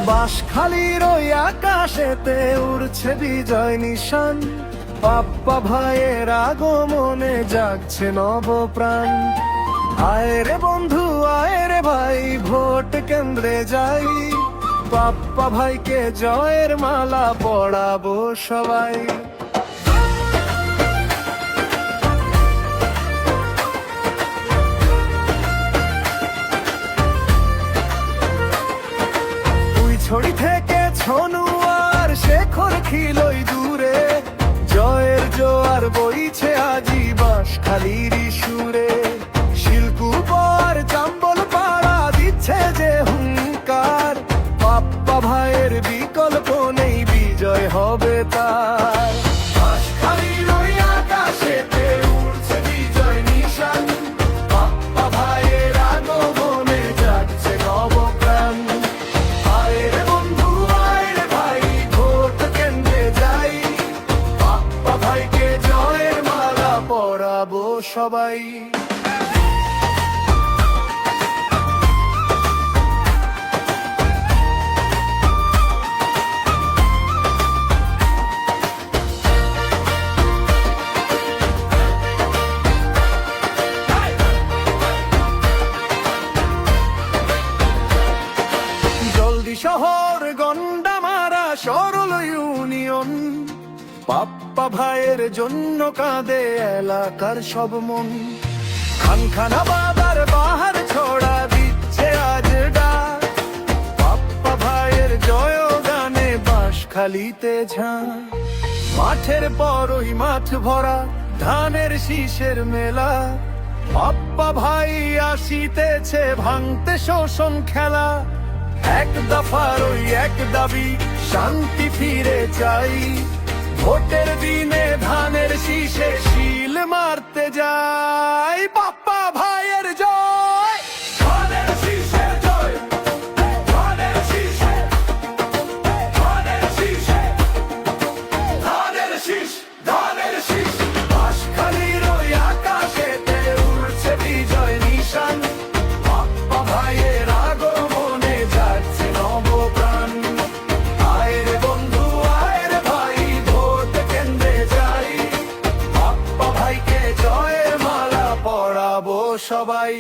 বাঁশখালীর ওই আকাশেতে উড়ছে বিজয় নিশান, পাপ্পা ভাইয়ের আগমনে জাগছে নবপ্রাণ। আয় রে বন্ধু আয় রে ভাই, ভোট কেন্দ্রে যাই, পাপ্পা ভাইকে জয়ের মালা পড়াবো সবাই। ছড়ি থেকে ছনু আর শেখর খিলই দূরে, জয়ের জোয়ার বইছে আজি বাঁশখালীর সুরে। শিলকুপার চাম্বল পাড়া দিচ্ছে যে হুঙ্কার, পাপ্পা ভাইয়ের বিকল্প নেই, বিজয় হবে তার। বাঁশখালীর ওই আকাশেতে উড়ছে বিজয় নিশান, পাপ্পা ভাইয়ের আগমনে জাগছে নবপ্রাণ। পড়াবো সবাই। জলদি শহর গন্ডামারা সরল ইউনিয়ন, পাপ্পা ভাইয়ের জন্য কাঁদে এলাকার সব মন। খানখানা বাবার বাহার ছড়া দিচ্ছে আজ ডাক, পাপ্পা ভাইয়ের জয় গানে বাঁশখালীতে ঝাঁ। মাঠের পর ওই মাঠ ভরা ধানের শীষের মেলা, পাপ্পা ভাই আসিতেছে ভাঙতে শোষণ খেলা। এক দফার ওই এক দাবি, শান্তি ফিরে চাই, ভোটের দিনে ধানের শীষে শিল মারতে যাই, পাপ্পা ভাইয়ের জয়। ধানের শীষে জয়, ধানের শীষে, ধানের শীষে, ধানের শীষ, ধানের শীষ। বাঁশখালীর ওই আকাশেতে উড়ছে বিজয় নিশান, পাপ্পা ভাইয়ের আগমনে যাচ্ছে নবপ্রাণ। আয় রে বন্ধু আয় রে ভাই, ভোট কেন্দ্রে যাই, পাপ্পা ভাইকে জয়ের মালা পড়াবো সবাই।